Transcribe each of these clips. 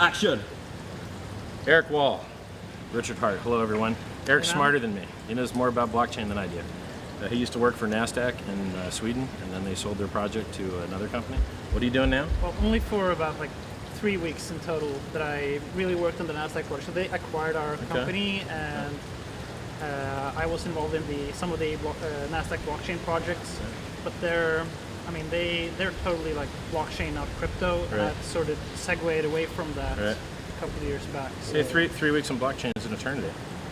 Action. Eric Wall, Richard Hart. Hello, everyone. Eric's smarter than me. He knows more about blockchain than I do. He used to work for NASDAQ in Sweden, and then they sold their project to another company. What are you doing now? Well, only for about like 3 weeks in total that I really worked on the NASDAQ project. So they acquired our company, and I was involved in some of the NASDAQ blockchain projects. But they're totally like blockchain, not crypto. Right. And I sort of segued away from that a couple of years back. So. Hey, three weeks on blockchain is an eternity.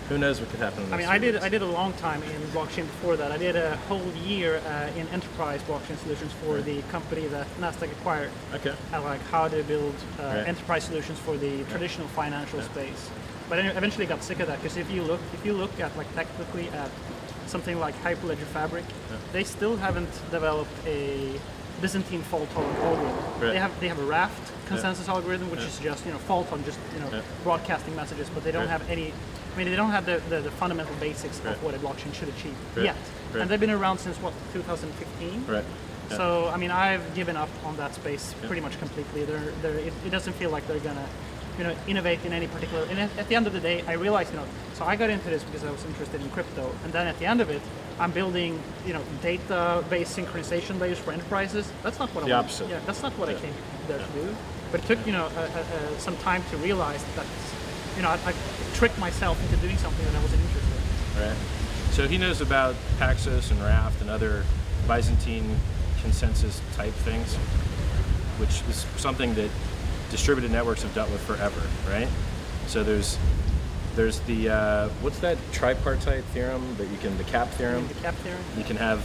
Who knows what could happen in I did a long time in blockchain before that. I did a whole year in enterprise blockchain solutions for the company that NASDAQ acquired. Okay. And like how to build enterprise solutions for the traditional financial space. But I eventually got sick of that, because if you look at like technically at something like Hyperledger Fabric, they still haven't developed a Byzantine fault-tolerant algorithm. Right. They have a Raft consensus algorithm, which is just fault on just broadcasting messages, but they don't have any. I mean, they don't have the fundamental basics of what a blockchain should achieve yet. Right. And they've been around since, what, 2015? Right. Yeah. So, I mean, I've given up on that space pretty much completely. It doesn't feel like they're going to, innovate in any particular... And at the end of the day, I realized, so I got into this because I was interested in crypto. And then at the end of it, I'm building, database synchronization layers for enterprises. That's not what I want. Yeah, that's not what I came there to do. But it took, some time to realize that I tricked myself into doing something that I wasn't interested in. Right. So he knows about Paxos and Raft and other Byzantine consensus type things, which is something that distributed networks have dealt with forever, right? So there's the what's that tripartite theorem that you can, the CAP theorem? The CAP theorem. You can have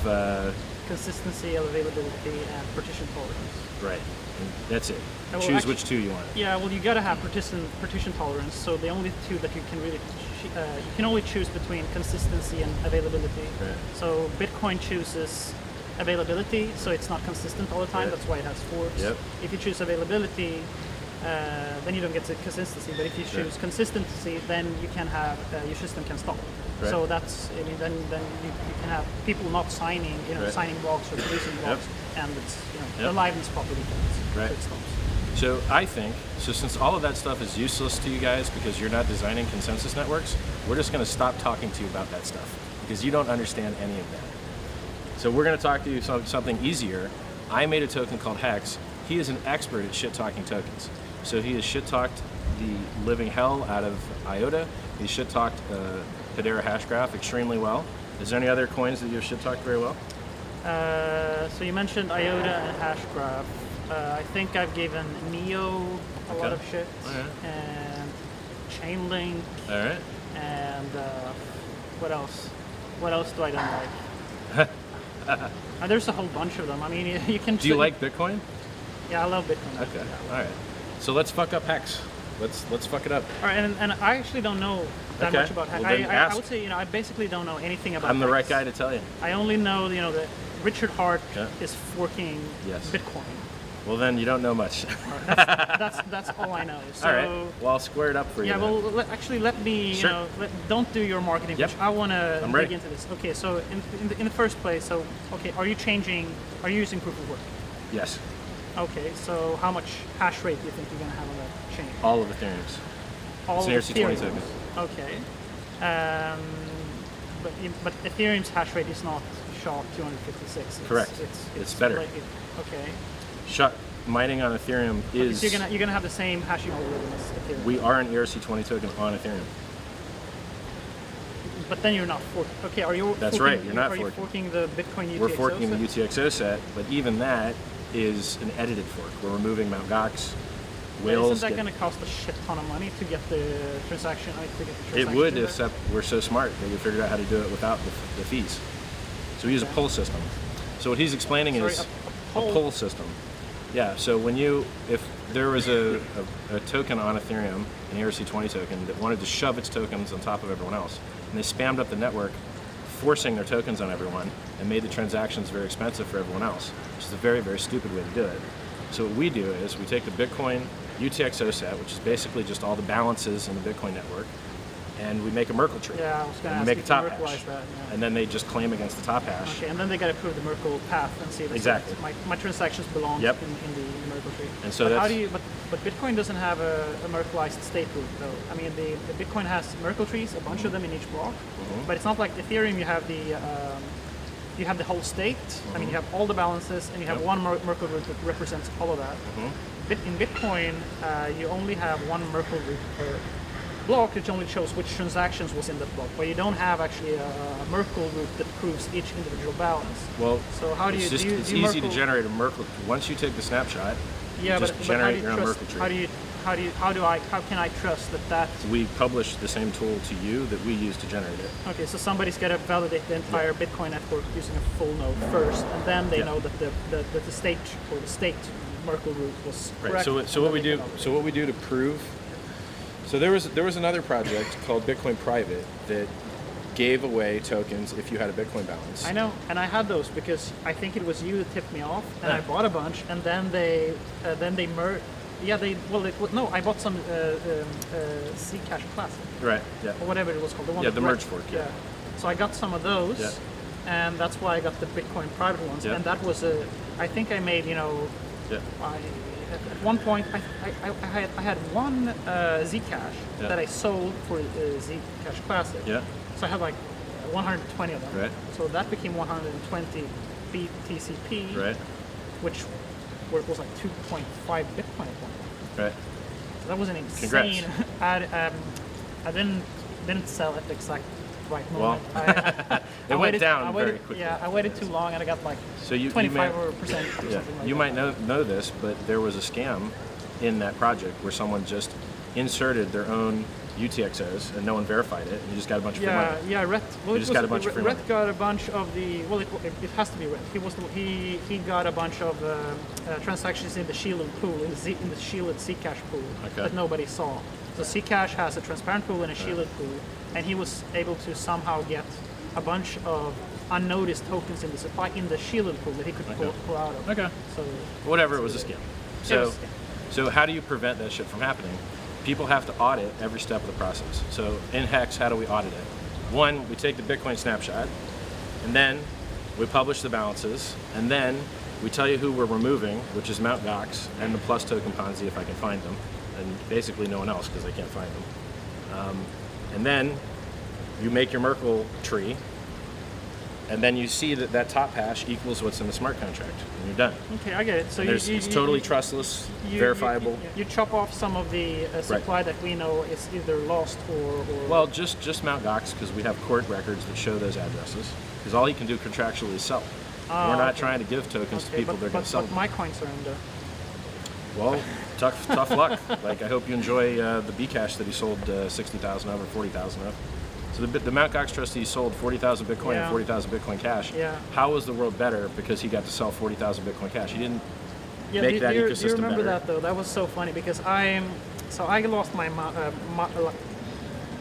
consistency, availability, and partition tolerance. Right. And that's it. Choose which two you want. Yeah, well, you gotta have partition tolerance. So the only two that you can really, you can only choose between consistency and availability. Right. So Bitcoin chooses availability, so it's not consistent all the time. That's why it has forks. Yep. If you choose availability, then you don't get the consistency. But if you choose consistency, then you can have your system can stop. Right. So that's, then you can have people not signing, signing blocks or producing blocks, and it's the liveness property right. It stops. So I think, since all of that stuff is useless to you guys because you're not designing consensus networks, we're just going to stop talking to you about that stuff because you don't understand any of that. So we're going to talk to you something easier. I made a token called HEX. He is an expert at shit-talking tokens. So he has shit-talked the living hell out of IOTA. He shit-talked Hedera Hashgraph extremely well. Is there any other coins that you've shit-talked very well? So you mentioned IOTA and Hashgraph. I think I've given Neo a lot of shit, and Chainlink. All right. And what else? What else do I don't like? There's a whole bunch of them. I mean, you can. Do you like Bitcoin? Yeah, I love Bitcoin. Okay. All right. So let's fuck up HEX. Let's fuck it up. All right, and I actually don't know that much about HEX. Well, I would say I basically don't know anything about. I'm the HEX. right guy to tell you. I only know that Richard Hart is forking Bitcoin. Well, then you don't know much. That's all I know. So, all right. Well, I'll square it up for you. Yeah. Well, let me. Sure. Don't do your marketing. Yep. I want to dig ready. into this. Okay. So in the first place, are you using proof of work? Yes. Okay. So how much hash rate do you think you're going to have on that chain? All of Ethereum's. All it's an ERC20 token. Okay. But Ethereum's hash rate is not SHA-256. Correct. It's better. Okay. Mining on Ethereum is. So you're gonna have the same hashing algorithm as Ethereum. We are an ERC20 token on Ethereum. But then you're not forking. Okay, are you? That's forking, right. You're not are forking. Are you forking the Bitcoin UTXO? We're forking set? the UTXO set, but even that is an edited fork. We're removing Mt. Gox. Isn't that going to cost a shit ton of money to get the transaction? It would, except we're so smart that we figured out how to do it without the fees. So we use a pull system. So what he's explaining is a pull system. Yeah. So if there was a token on Ethereum, an ERC20 token that wanted to shove its tokens on top of everyone else, and they spammed up the network, forcing their tokens on everyone, and made the transactions very expensive for everyone else, which is a very, very stupid way to do it. So what we do is we take the Bitcoin UTXO set, which is basically just all the balances in the Bitcoin network, and we make a Merkle tree. Yeah, I was going to and ask make a you to top Merkleize hash. that. Yeah. And then they just claim against the top hash. Okay, and then they got to prove the Merkle path and see that Exactly. my transactions belong Yep. in the Merkle tree. And so but that's, how do you? But Bitcoin doesn't have a Merkleized state root though. I mean, the Bitcoin has Merkle trees, a bunch of them in each block, but it's not like Ethereum. You have the whole state. I mean, you have all the balances, and you have one Merkle root that represents all of that. In Bitcoin, you only have one Merkle root per block, which only shows which transactions was in that block, but you don't have actually a Merkle root that proves each individual balance. well, So how do you? it's easy to generate a Merkle. Once you take the snapshot, Yeah, you just but how do generate you your own trust? Merkle tree. How can I trust that? We publish the same tool to you that we use to generate it. Okay, so somebody's got to validate the entire Bitcoin network using a full node first, and then they know that the state or the state Merkle root was correct. Right. So what we do to prove. So there was another project called Bitcoin Private that gave away tokens if you had a Bitcoin balance. I know, and I had those because I think it was you that tipped me off, and I bought a bunch, and then they merged. Yeah, no, I bought some Zcash Classic. Right. Yeah. Or whatever it was called. The one The merge fork. Yeah. So I got some of those, and that's why I got the Bitcoin private ones. Yeah. And that was I think I made, Yeah. at one point I had one Zcash that I sold for Zcash Classic. Yeah. So I had like 120 of them. Right. So that became 120 BTCP. Right. Which was like 2.5 Bitcoin at one point. Right. So that was an insane. Congrats. I didn't sell at the exact right moment. It went down very quickly. Yeah, I waited too long, and I got like So you 25% may, or something like that. You might know this, but there was a scam in that project where someone just inserted their own UTXOs and no one verified it, and you just got a bunch of free money. Yeah, Rhett. Well, got a bunch of free money. Rhett got a bunch of the. Well, it has to be Rhett. He got a bunch of transactions in the shielded pool, in the shielded Zcash pool that nobody saw. So Zcash has a transparent pool and a shielded pool, and he was able to somehow get a bunch of unnoticed tokens in the supply in the shielded pool that he could pull out of. Okay. So whatever, it was a scam. So how do you prevent that shit from happening? People have to audit every step of the process. So in HEX, how do we audit it? One, we take the Bitcoin snapshot, and then we publish the balances, and then we tell you who we're removing, which is Mt. Gox and the plus token Ponzi if I can find them, and basically no one else because I can't find them. And then you make your Merkle tree, and then you see that top hash equals what's in the smart contract, and you're done. okay, I get it. So It's totally trustless, verifiable. You chop off some of the supply that we know is either lost or Well, just Mt. Gox, because we have court records that show those addresses. Because all he can do contractually is sell. We're not trying to give tokens to people that are going to sell but them. my coins are in there. Well, tough luck. Like, I hope you enjoy the Bcash that he sold 60,000 of or 40,000 of. So the Mt. Gox trustee sold 40,000 Bitcoin and 40,000 Bitcoin Cash. Yeah. How was the world better because he got to sell 40,000 Bitcoin Cash? He didn't make that ecosystem do you remember better. that though? That was so funny because I lost my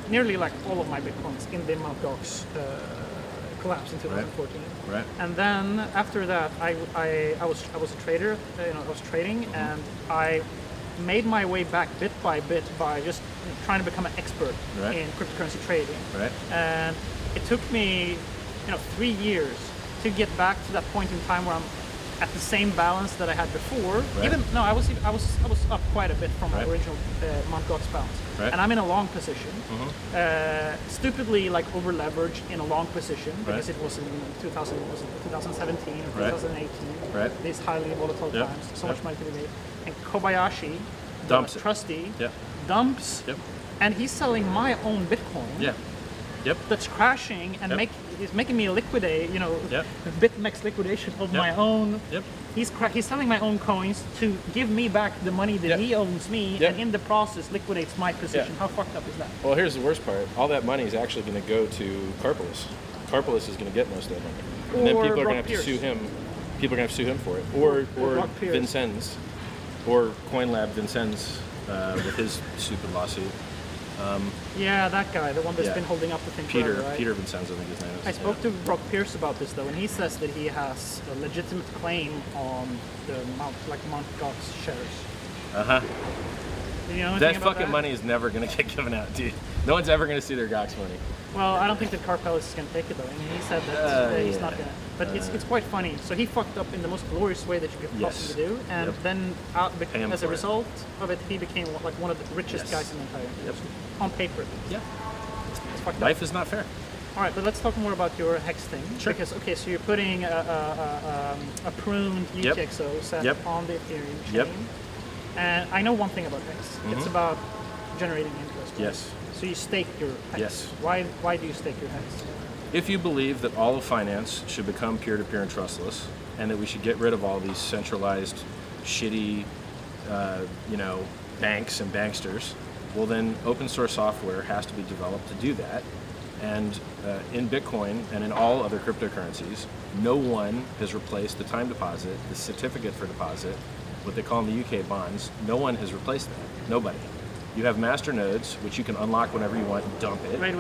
nearly like all of my Bitcoins in the Mt. Gox collapse in 2014. Right. And then after that, I was a trader. I was trading, and I made my way back bit by bit by just trying to become an expert in cryptocurrency trading. Right. And it took me, 3 years to get back to that point in time where I'm at the same balance that I had before. Right. I was up quite a bit from my original Mt. Gox balance. Right. And I'm in a long position, stupidly like over leveraged in a long position because it was in 2017 or 2018. Right. These highly volatile times, so much money to be made. And Kobayashi, Dumps the it. trustee, dumps, and he's selling my own Bitcoin. Yeah. Yep. That's crashing and he's making me liquidate, BitMEX liquidation of my own. Yep. He's selling my own coins to give me back the money that he owes me, and in the process liquidates my position. How fucked up is that? Well, here's the worst part. All that money is actually going to go to Karpelès. Karpelès is going to get most of that money, and then people are going to have to sue him. People are going to have to sue him for it, or Vincennes, or CoinLab Vincennes with his stupid lawsuit. Yeah, that guy, the one that's been holding up the thing forever, right? Peter Vincennes, I think his name is. I spoke to Brock Pierce about this though, and he says that he has a legitimate claim on the Mt. Gox shares. Do you know That anything about fucking money is never going to get given out, dude. No one's ever going to see their GOX money. Well, I don't think that Karpelès is going to take it though. I mean, he said that he's not going to. But it's quite funny. So he fucked up in the most glorious way that you could possibly do, and then as a result of it, he became like one of the richest guys in the entire industry. On paper. Yeah. It's fucked up. Life is not fair. All right, but let's talk more about your HEX thing. Sure. Because, okay, so you're putting a pruned UTXO set on the Ethereum chain. Yep. And I know one thing about HEX. It's about generating interest. Right? Yes. So you stake your HEX. Yes. Why do you stake your HEX? If you believe that all of finance should become peer-to-peer and trustless, and that we should get rid of all these centralized, shitty, banks and banksters, well then open source software has to be developed to do that. And in Bitcoin and in all other cryptocurrencies, no one has replaced the time deposit, the certificate for deposit, what they call in the UK bonds. No one has replaced that. Nobody. You have master nodes, which you can unlock whenever you want and dump it. Wait.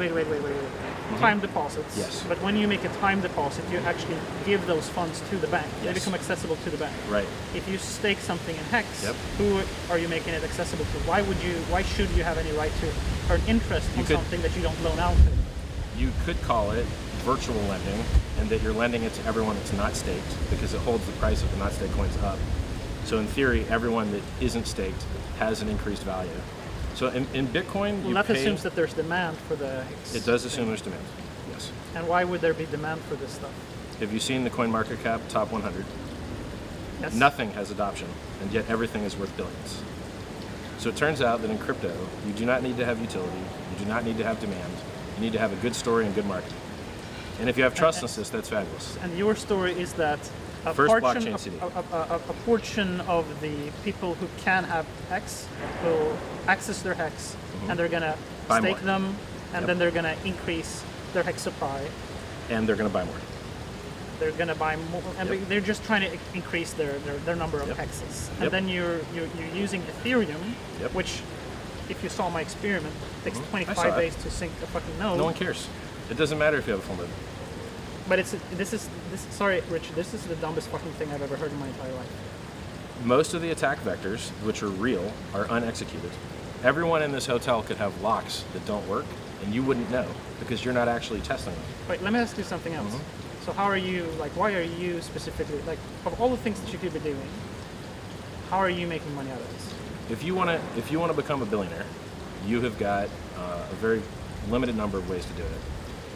Time deposits. Yes. But when you make a time deposit, you actually give those funds to the bank. They become accessible to the bank. Right. If you stake something in HEX, who are you making it accessible to? Why should you have any right to earn interest on something that you don't loan out to? You could call it virtual lending, and that you're lending it to everyone that's not staked, because it holds the price of the not staked coins up. So in theory, everyone that isn't staked has an increased value. So in Bitcoin, that assumes that there's demand for the HEX. It does assume there's demand, yes. And why would there be demand for this stuff? Have you seen the CoinMarketCap top 100? Yes. Nothing has adoption, and yet everything is worth billions. So it turns out that in crypto, you do not need to have utility, you do not need to have demand, you need to have a good story and good marketing. And if you have trustlessness, that's fabulous. And your story is that a portion of the people who can have HEX will access their HEX, and they're going to stake them, and then they're going to increase their HEX supply. And they're going to buy more. They're going to buy more, and they're just trying to increase their number of HEXs. And then you're using Ethereum, which, if you saw my experiment, takes 25 days to sync a fucking node. No one cares. It doesn't matter if you have a full node. But sorry, Rich, this is the dumbest fucking thing I've ever heard in my entire life. Most of the attack vectors, which are real, are unexecuted. Everyone in this hotel could have locks that don't work, and you wouldn't know, because you're not actually testing them. Wait, let me ask you something else. So how are you, why are you specifically, of all the things that you could be doing, how are you making money out of this? If you want to become a billionaire, you have got a very limited number of ways to do it.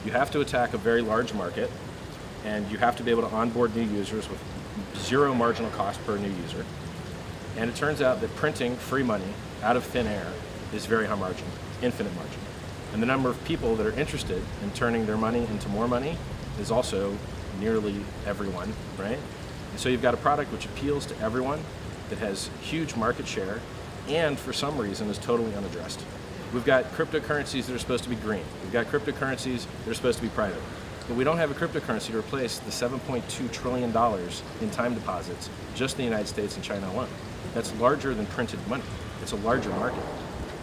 You have to attack a very large market, and you have to be able to onboard new users with zero marginal cost per new user. And it turns out that printing free money out of thin air is very high margin, infinite margin. And the number of people that are interested in turning their money into more money is also nearly everyone, right? And so you've got a product which appeals to everyone, that has huge market share, and for some reason is totally unaddressed. We've got cryptocurrencies that are supposed to be green. We've got cryptocurrencies that are supposed to be private. But we don't have a cryptocurrency to replace the $7.2 trillion in time deposits just in the United States and China alone. That's larger than printed money. It's a larger market.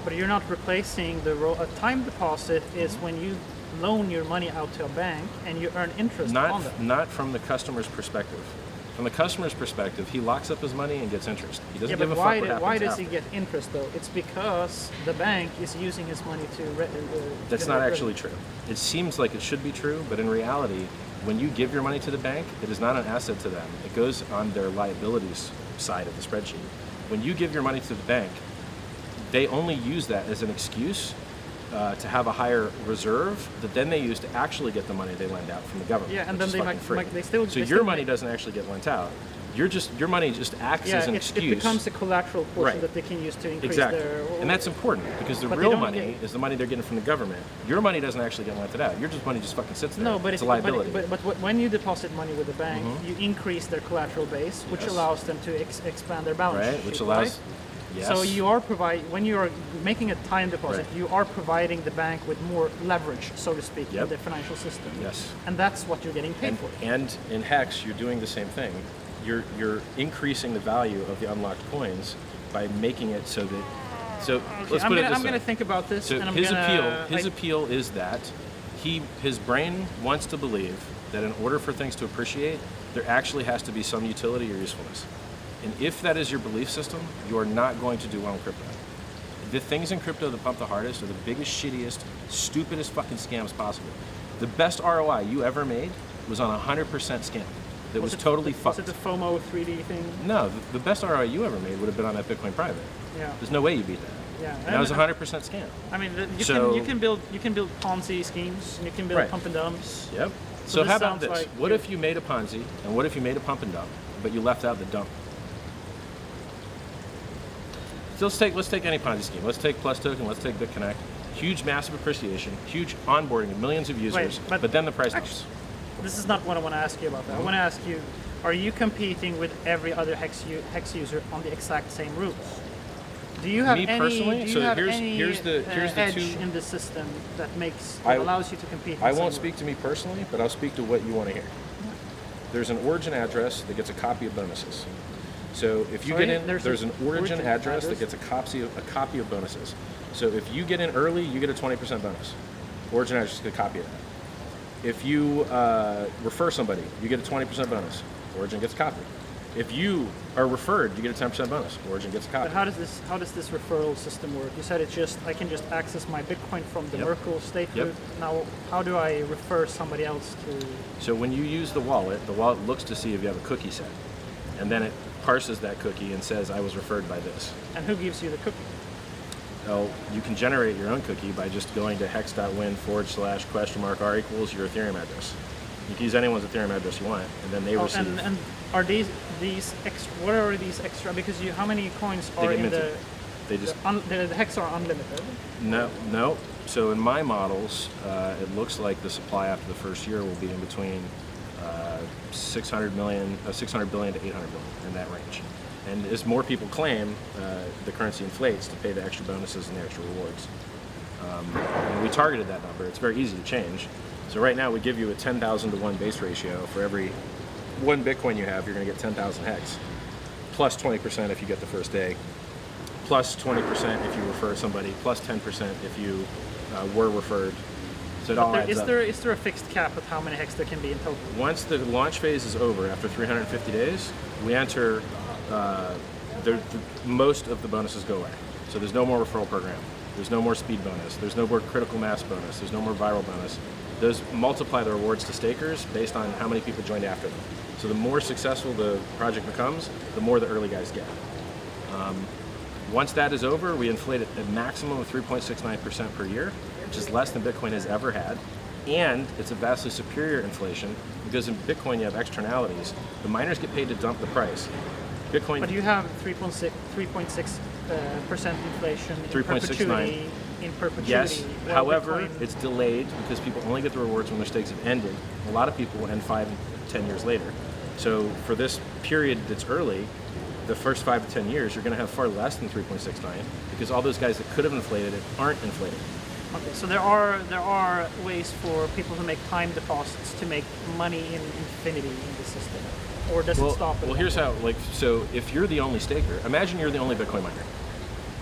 But you're not replacing a time deposit is when you loan your money out to a bank and you earn interest on that. Not from the customer's perspective. From the customer's perspective, he locks up his money and gets interest. He doesn't give a fuck what happens why does after. he get interest though? It's because the bank is using his money to... That's not actually true. It seems like it should be true, but in reality, when you give your money to the bank, it is not an asset to them. It goes on their liabilities side of the spreadsheet. When you give your money to the bank, they only use that as an excuse to have a higher reserve that then they use to actually get the money they lend out from the government. Yeah, and then your money doesn't actually get lent out. Your money just acts as an excuse. It becomes a collateral portion that they can use to increase their... And that's important, because the real money is the money they're getting from the government. Your money doesn't actually get lent out. Your money just fucking sits there. No, but it's a liability. But when you deposit money with the bank, you increase their collateral base, which allows them to expand their balance sheet. Right, which allows... Yes. So you are when you are making a time deposit, you are providing the bank with more leverage, so to speak, in the financial system. Yes. And that's what you're getting paid for. And in HEX, you're doing the same thing. You're increasing the value of the unlocked coins by making it so that. So let's put it this way. I'm going to think about this. So and his appeal is that his brain wants to believe that in order for things to appreciate, there actually has to be some utility or usefulness. And if that is your belief system, you are not going to do well in crypto. the things in crypto that pump the hardest are the biggest, shittiest, stupidest fucking scams possible. The best ROI you ever made was on a 100% scam. That was totally fucked. Was it the FOMO 3D thing? No, the best ROI you ever made would have been on that Bitcoin private. Yeah. There's no way you beat that. Yeah. And that was a 100% scam. I mean, So- you can build Ponzi schemes, and you can build Right. pump and dumps. Yep. So So this how about sounds this? like What you- if you made a Ponzi, and what if you made a pump and dump, but you left out the dump? So let's take any Ponzi scheme. Let's take Plus Token. Let's take BitConnect. Huge, massive appreciation, huge onboarding of millions of users, Wait, but then the price dumps. This is not what I want to ask you about that. I want to ask you, are you competing with every other HEX user on the exact same rules? Do you have Me any, personally? do you So have here's any the edge two- in the system that I- allows you to compete? I won't speak to me personally, but I'll speak to what you want to hear. There's an origin address that gets a copy of bonuses. So if you Sorry, get in, there's an an origin address that address? gets a copy of bonuses. So if you get in early, you get a 20% bonus. Origin address gets a copy of that. If you refer somebody, you get a 20% bonus. Origin gets a copy. If you are referred, you get a 10% bonus. Origin gets a copy. But how does this referral system work? You said I can just access my Bitcoin from the Yep. Merkle stake Yep. route. Now, how do I refer somebody else to? So when you use the wallet looks to see if you have a cookie set. And then it parses that cookie and says, I was referred by this. And who gives you the cookie? Well, you can generate your own cookie by just going to hex.win/?r equals your Ethereum address. You can use anyone's Ethereum address you want, and then they receive. And are these extra? What are these extra? Because how many coins They are get in minted. They just the HEX are unlimited? no. So in my models, it looks like the supply after the first year will be in between 600 billion to 800 billion in that range. And as more people claim, the currency inflates to pay the extra bonuses and the extra rewards. And we targeted that number. It's very easy to change. So right now we give you a 10,000 to 1 base ratio. For every 1 Bitcoin you have, you're going to get 10,000 HEX, plus 20% if you get the first day, plus 20% if you refer somebody, plus 10% if you were referred. So it all adds up. Is there a fixed cap of how many HEX there can be in total? Once the launch phase is over, after 350 days, we enter, most of the bonuses go away. So there's no more referral program. There's no more speed bonus. There's no more critical mass bonus. There's no more viral bonus. Those multiply the rewards to stakers based on how many people joined after them. So the more successful the project becomes, the more the early guys get. Once that is over, we inflate it a maximum of 3.69% per year, which is less than Bitcoin has ever had. And it's a vastly superior inflation because in Bitcoin you have externalities. The miners get paid to dump the price. Bitcoin. But you have 3.6% inflation in 3.69. perpetuity. Yes, while however, Bitcoin- it's delayed because people only get the rewards when their stakes have ended. A lot of people will end 5 and 10 years later. So for this period that's early, the first 5 to 10 years, you're going to have far less than 3.69 because all those guys that could have inflated it aren't inflating. Okay, so there are ways for people to make time deposits to make money in infinity in the system, or does it stop at Well, one here's point? how. So if you're the only staker, imagine you're the only Bitcoin miner.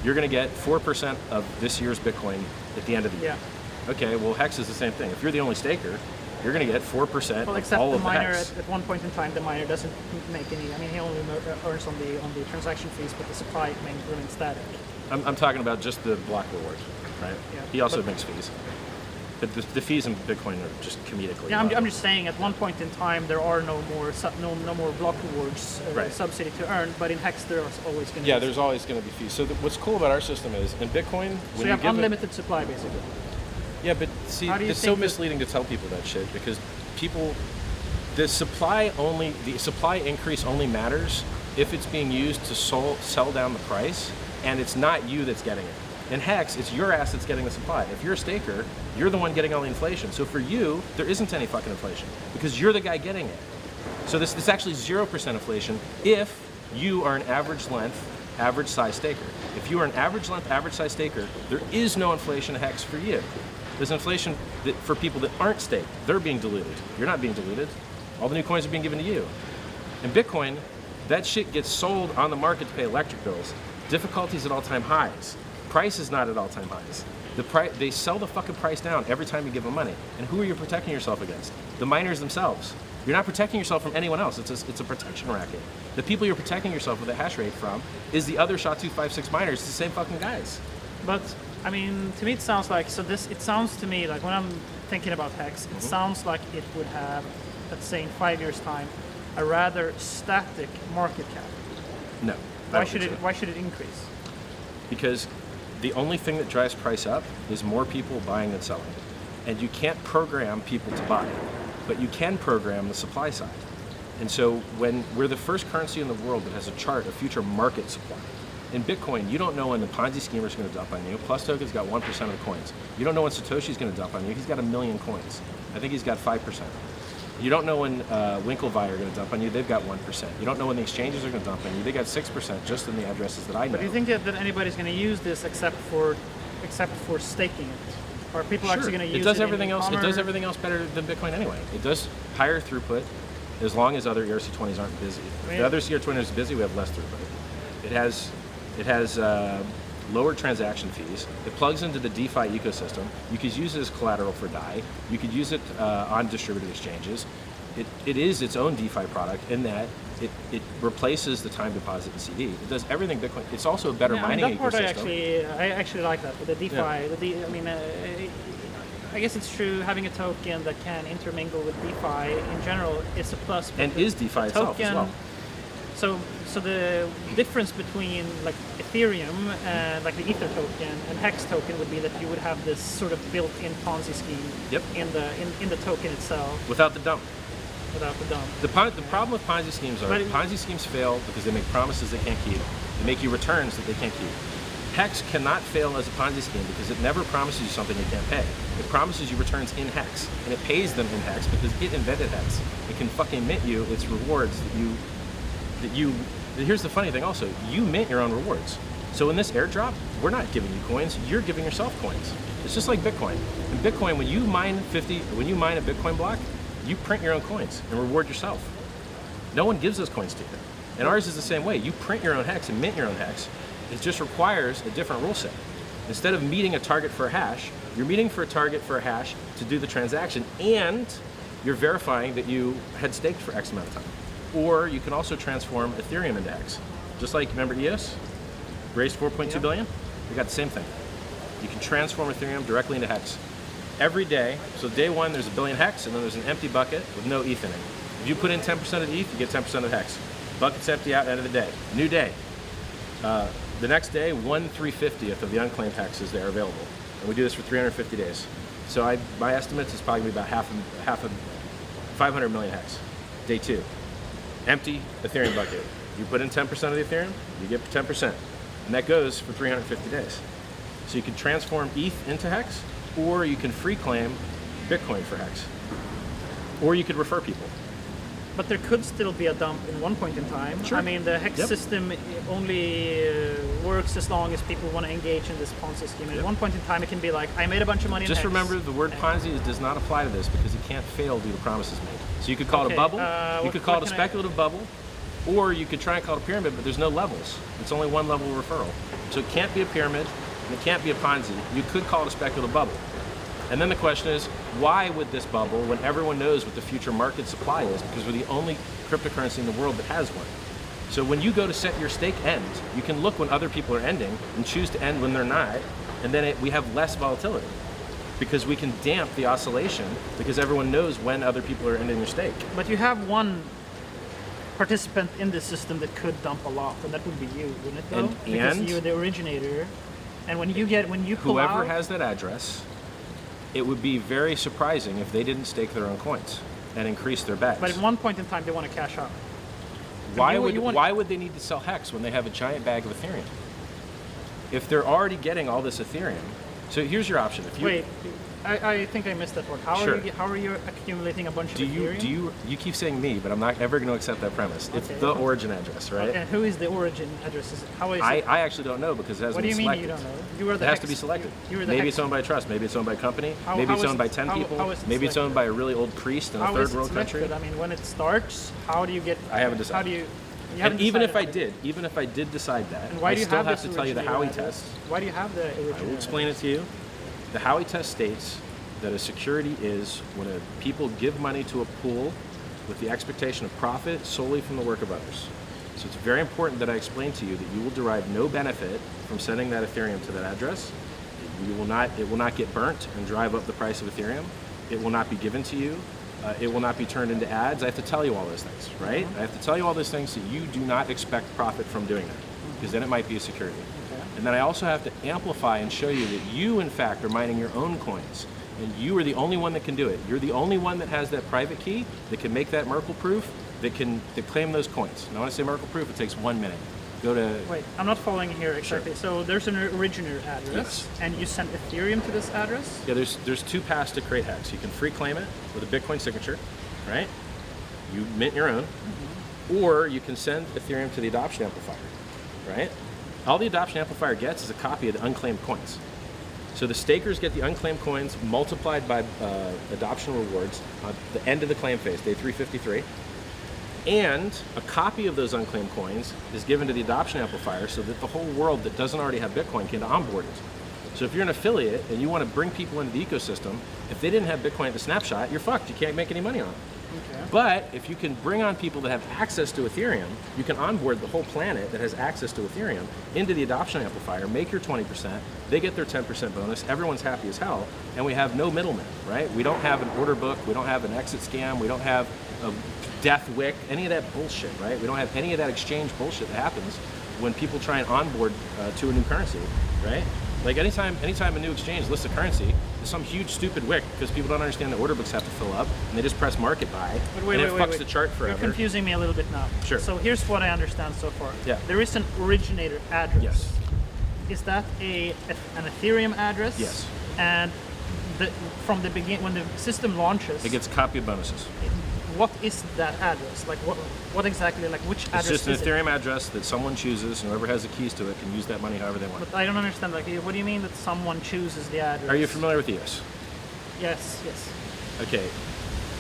You're going to get 4% of this year's Bitcoin at the end of the year. Yeah. Okay, well, HEX is the same thing. If you're the only staker, you're going to get 4% Well, of except all the of the miner HEX. at one point in time, the miner doesn't make any. I mean, he only earns on the transaction fees, but the supply remains static. I'm talking about just the block reward, right? Yeah, He also but- makes fees. But the fees in Bitcoin are just comedically Yeah, low. I'm just saying. At one point in time, there are no more block rewards Right. subsidy to earn, but in HEX there's always going to Yeah, be. there's always going to be fees. So what's cool about our system is in Bitcoin, So when you have give unlimited supply, basically. Yeah, but see, How do you it's so think that- misleading to tell people that shit because the supply increase only matters if it's being used to sell down the price, and it's not you that's getting it. In HEX, it's your ass that's getting the supply. If you're a staker, you're the one getting all the inflation. So for you, there isn't any fucking inflation because you're the guy getting it. So this is actually 0% inflation if you are an average length, average size staker. If you are an average length, average size staker, there is no inflation in HEX for you. There's inflation for people that aren't staked. They're being diluted. You're not being diluted. All the new coins are being given to you. In Bitcoin, that shit gets sold on the market to pay electric bills. Difficulty's at all-time highs. Price is not at all-time highs. They sell the fucking price down every time you give them money. And who are you protecting yourself against? The miners themselves. You're not protecting yourself from anyone else. It's a protection racket. The people you're protecting yourself with a hash rate from is the other SHA-256 miners, the same fucking guys. But I mean, to me it sounds like, it sounds to me like when I'm thinking about HEX, it sounds like it would have, let's say in 5 years' time, a rather static market cap. No. Why should it increase? Because the only thing that drives price up is more people buying and selling. And you can't program people to buy, but you can program the supply side. And so when we're the first currency in the world that has a chart of future market supply. In Bitcoin, you don't know when the Ponzi schemer is going to dump on you. Plus Token's got 1% of the coins. You don't know when Satoshi's going to dump on you. He's got 1 million coins. I think he's got 5%. You don't know when Winklevi are going to dump on you. They've got 1%. You don't know when the exchanges are going to dump on you. They got 6% just in the addresses that I know. But do you think that anybody's going to use this except for staking it? Or are people actually going to use it? It does everything else. It does everything else better than Bitcoin anyway. It does higher throughput, as long as other ERC20s aren't busy. If the other ERC20s are busy, we have less throughput. It has lower transaction fees. It plugs into the DeFi ecosystem. You could use it as collateral for DAI. You could use it on distributed exchanges. It is its own DeFi product in that it replaces the time deposit and CD. It does everything Bitcoin. It's also a better mining that part ecosystem. I actually like that. With the DeFi, Yeah. I guess it's true having a token that can intermingle with DeFi in general is a plus. And is DeFi itself as well. So the difference between like Ethereum and like the Ether token and HEX token would be that you would have this sort of built-in Ponzi scheme in the token itself. Without the dump. Without the dump. The problem with Ponzi schemes are Ponzi schemes fail because they make promises they can't keep. They make you returns that they can't keep. HEX cannot fail as a Ponzi scheme because it never promises you something you can't pay. It promises you returns in HEX, and it pays them in HEX because it invented HEX. It can fucking mint you its rewards here's the funny thing also, you mint your own rewards. So in this airdrop, we're not giving you coins, you're giving yourself coins. It's just like Bitcoin. In Bitcoin, when you mine a Bitcoin block, you print your own coins and reward yourself. No one gives those coins to you. And ours is the same way. You print your own HEX and mint your own HEX. It just requires a different rule set. Instead of meeting a target for a hash, you're meeting for a target for a hash to do the transaction, and you're verifying that you had staked for X amount of time. Or you can also transform Ethereum into HEX. Just like, remember EOS? Raised 4.2 billion? We got the same thing. You can transform Ethereum directly into HEX. Every day, so day one there's 1 billion HEX, and then there's an empty bucket with no ETH in it. If you put in 10% of the ETH, you get 10% of HEX. Bucket's empty out, end of the day. New day. The next day, 1/350th of the unclaimed HEX is there available. And we do this for 350 days. So my estimates is probably about half of 500 million HEX. Day two. Empty Ethereum bucket. You put in 10% of the Ethereum, you get 10%. And that goes for 350 days. So you can transform ETH into HEX, or you can free claim Bitcoin for HEX. Or you could refer people. But there could still be a dump in one point in time. Sure. I mean, the HEX system only works as long as people want to engage in this Ponzi scheme. At one point in time, it can be like, I made a bunch of money in Just HEX. remember, the word Ponzi does not apply to this because it can't fail due to promises made. So you could call it a bubble, you could call it a speculative bubble, or you could try and call it a pyramid, but there's no levels. It's only one level of referral. So it can't be a pyramid, and it can't be a Ponzi. You could call it a speculative bubble. And then the question is, why would this bubble when everyone knows what the future market supply is? Because we're the only cryptocurrency in the world that has one. So when you go to set your stake end, you can look when other people are ending and choose to end when they're not, and then we have less volatility because we can damp the oscillation because everyone knows when other people are ending their stake. But you have one participant in this system that could dump a lot, and that would be you, wouldn't it though? Because you're the originator. And when you pull out, whoever has that address, it would be very surprising if they didn't stake their own coins and increase their bags. But at one point in time, they want to cash out. Why would they need to sell HEX when they have a giant bag of Ethereum? If they're already getting all this Ethereum, so here's your option. Wait, I think I missed that part. How are you accumulating a bunch of Ethereum? You keep saying me, but I'm not ever going to accept that premise. It's the origin address, right? And who is the origin address? How is it? I actually don't know because it hasn't been selected. What do you mean you don't know? It has to be selected. Maybe it's owned by a trust. Maybe it's owned by a company. Maybe it's owned by 10 people. Maybe it's owned by a really old priest in a third world country. I mean, when it starts, how do you get? I haven't decided. How do you? And even if I did decide that, I still have to tell you the Howey test. Why do you have the original? I will explain it to you. The Howey test states that a security is when people give money to a pool with the expectation of profit solely from the work of others. So it's very important that I explain to you that you will derive no benefit from sending that Ethereum to that address. It will not get burnt and drive up the price of Ethereum. It will not be given to you. It will not be turned into ads. I have to tell you all those things, right? I have to tell you all those things so you do not expect profit from doing that, because then it might be a security. And then I also have to amplify and show you that you, in fact, are mining your own coins. And you are the only one that can do it. You're the only one that has that private key that can make that Merkle proof, that claim those coins. And when I say Merkle proof, it takes 1 minute. Go to... Wait, I'm not following here exactly. Sure. So there's an originator address, and you send Ethereum to this address? Yeah, there's two paths to create HEX. You can free claim it with a Bitcoin signature, right? You mint your own, or you can send Ethereum to the adoption amplifier, right? All the adoption amplifier gets is a copy of the unclaimed coins. So the stakers get the unclaimed coins multiplied by adoption rewards at the end of the claim phase, day 353. And a copy of those unclaimed coins is given to the adoption amplifier so that the whole world that doesn't already have Bitcoin can onboard it. So if you're an affiliate and you want to bring people into the ecosystem, if they didn't have Bitcoin at the snapshot, you're fucked. You can't make any money on it. Okay. But if you can bring on people that have access to Ethereum, you can onboard the whole planet that has access to Ethereum into the adoption amplifier, make your 20%, they get their 10% bonus, everyone's happy as hell, and we have no middlemen, right? We don't have an order book, we don't have an exit scam, we don't have a death wick, any of that bullshit, right? We don't have any of that exchange bullshit that happens when people try and onboard to a new currency, right? Like anytime a new exchange lists a currency, there's some huge stupid wick because people don't understand that order books have to fill up, and they just press market buy, and it fucks the chart forever. You're confusing me a little bit now. Sure. So here's what I understand so far. Yeah. There is an originator address. Yes. Is that an Ethereum address? Yes. And from the beginning, when the system launches, it gets a copy of bonuses. What is that address? Like what exactly, like which address is it? It's just an is Ethereum address that someone chooses, and whoever has the keys to it can use that money however they want. But I don't understand, like, what do you mean that someone chooses the address? Are you familiar with EOS? Yes, yes. Okay.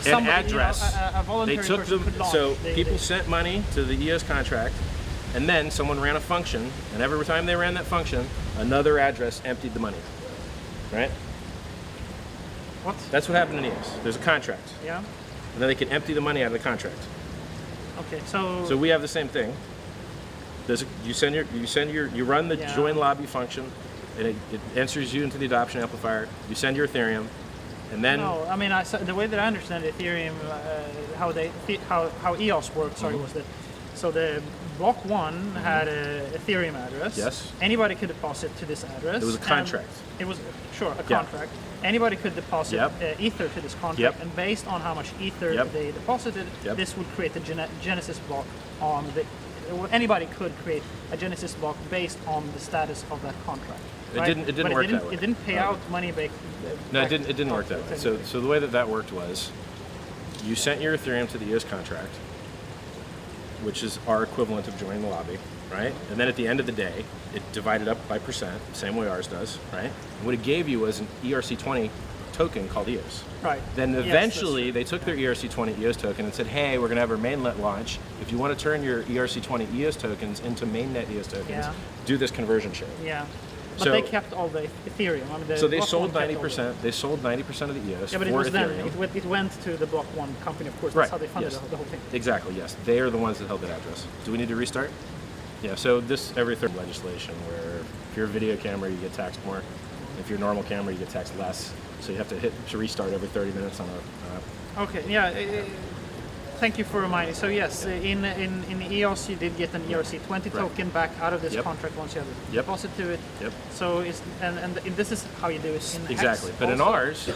Somebody, an address, a voluntary they took person could launch. So people sent money to the EOS contract, and then someone ran a function, and every time they ran that function, another address emptied the money, right? What? That's what happened in EOS. There's a contract. Yeah. And then they can empty the money out of the contract. Okay, so. So we have the same thing. You run the join lobby function, and it enters you into the adoption amplifier. You send your Ethereum, and then. No, I mean, the way that I understand Ethereum, how EOS works, was that. So the block one had a Ethereum address. Yes. Anybody could deposit to this address. It was a contract. It was a contract. Anybody could deposit Ether to this contract, and based on how much Ether they deposited, this would create a Genesis block on the. Anybody could create a Genesis block based on the status of that contract. Right? It didn't work that way. It didn't pay out money back. No, it didn't work that way. So the way that worked was, you sent your Ethereum to the EOS contract, which is our equivalent of joining the lobby, right? And then at the end of the day, it divided up by percent, same way ours does, right? And what it gave you was an ERC20 token called EOS. Right. Then eventually they took their ERC20 EOS token and said, hey, we're gonna have our mainnet launch. If you wanna turn your ERC20 EOS tokens into mainnet EOS tokens, do this conversion share. Yeah. But they kept all the Ethereum. I mean, so they sold 90%. They sold 90% of the EOS. Yeah, but for it was Ethereum. It went to the block one company, of course. That's how they funded the whole thing. Exactly. Yes, they are the ones that held that address. Do we need to restart? Yeah. So this every third legislation where if you're a video camera, you get taxed more. If you're a normal camera, you get taxed less. So you have to restart every 30 minutes on a. Okay. Yeah. Thank you for reminding. So yes, in EOS you did get an ERC20 token back out of this contract once you have a deposit to it. Yep. So and this is how you do it in exactly. HEX but also. in ours,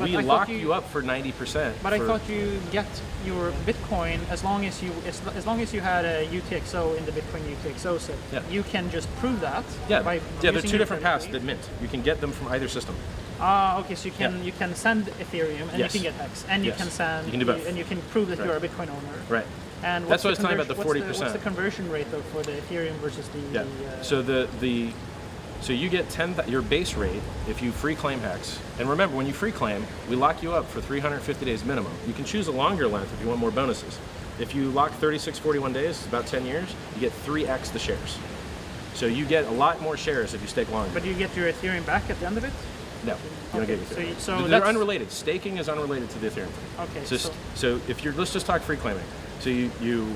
we lock you up for 90%. But I thought you get your Bitcoin as long as you had a UTXO in the Bitcoin UTXO set. Yeah. You can just prove that. Yeah. There are two different paths that mint. You can get them from either system. Okay, so you can send Ethereum and you can get HEX, and you can send and you can prove that you're a Bitcoin owner. Right. And that's what I was talking about, the 40%. What's the conversion rate though for the Ethereum versus the? So so you get your base rate if you free claim HEX. And remember, when you free claim, we lock you up for 350 days minimum. You can choose a longer length if you want more bonuses. If you lock 36, 41 days, about 10 years, you get 3x the shares. So you get a lot more shares if you stake longer. But you get your Ethereum back at the end of it? No, you don't get Ethereum. So they're unrelated. Staking is unrelated to the Ethereum thing. Okay. So if let's just talk free claiming. So you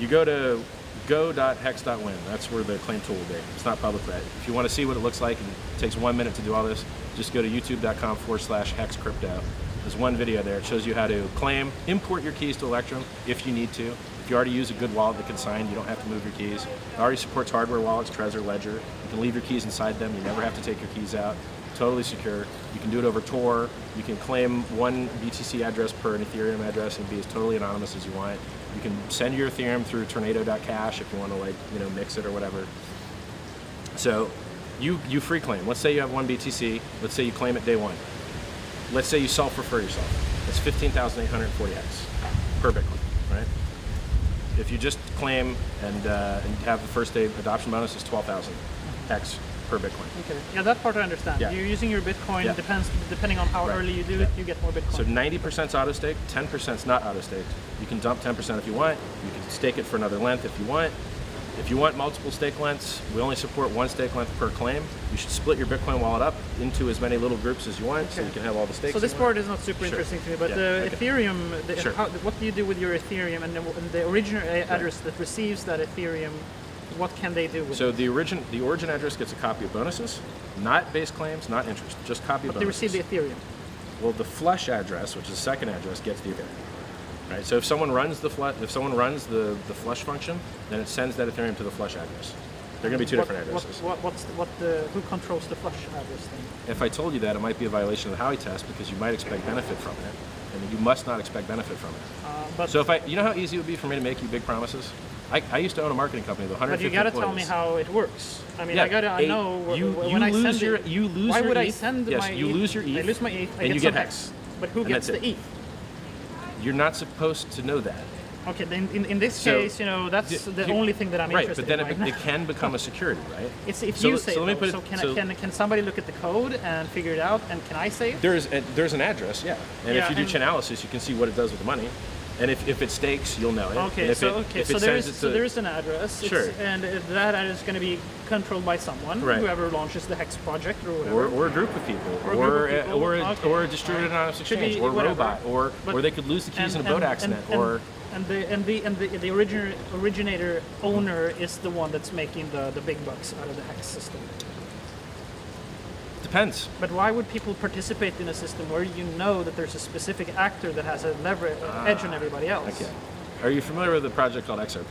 go to go.hex.win. That's where the claim tool will be. It's not public yet. If you want to see what it looks like, and it takes 1 minute to do all this, just go to youtube.com/hex crypto. There's one video there. It shows you how to claim, import your keys to Electrum if you need to. If you already use a good wallet that can sign, you don't have to move your keys. It already supports hardware wallets, Trezor, Ledger. You can leave your keys inside them. You never have to take your keys out. Totally secure. You can do it over Tor. You can claim one BTC address per an Ethereum address and be as totally anonymous as you want. You can send your Ethereum through tornado.cash if you want to, like, you know, mix it or whatever. So you free claim. Let's say you have one BTC. Let's say you claim it day one. Let's say you self-refer yourself. That's 15,840 X per Bitcoin, right? If you just claim and have the first day adoption bonus, is 12,000 X per Bitcoin. Okay. Yeah, that part I understand. Yeah. You're using your Bitcoin. Yeah. Depending on how early you do it, you get more Bitcoin. So 90% is auto-staked, 10% is not auto-staked. You can dump 10% if you want. You can stake it for another length if you want. If you want multiple stake lengths, we only support one stake length per claim. You should split your Bitcoin wallet up into as many little groups as you want, so you can have all the stakes. So this part is not super interesting to me, but the Ethereum, what do you do with your Ethereum and the original address that receives that Ethereum? What can they do with it? So the origin address gets a copy of bonuses, not base claims, not interest, just copy of bonuses. They receive the Ethereum. Well, the flush address, which is the second address, gets the Ethereum. Right. So if someone runs the flush flush function, then it sends that Ethereum to the flush address. They're going to be two different addresses. Who controls the flush address thing? If I told you that, it might be a violation of the Howey test because you might expect benefit from it, and you must not expect benefit from it. So you know how easy it would be for me to make you big promises? I used to own a marketing company with 150 employees. But you got to tell me how it works. I mean, I know when I send it. You lose why your would ETH. I send yes, my you ETH? lose your ETH. I lose my ETH. And you get HEX. But who gets the ETH? You're not supposed to know that. Okay, then in this case, you know, that's the only thing that I'm interested in. Right, but then it can become a security, right? It's if you say it. So can somebody look at the code and figure it out? And can I say it? There's an address, yeah. And if you do chainalysis, you can see what it does with the money. And if it stakes, you'll know it. Okay, so there is an address. Sure. And that address is going to be controlled by someone, whoever launches the HEX project or whatever. Or a group of people. Or a distributed anonymous exchange. Or a robot. Or they could lose the keys in a boat accident. And the originator owner is the one that's making the big bucks out of the HEX system. Depends. But why would people participate in a system where you know that there's a specific actor that has a edge on everybody else? Okay. Are you familiar with a project called XRP?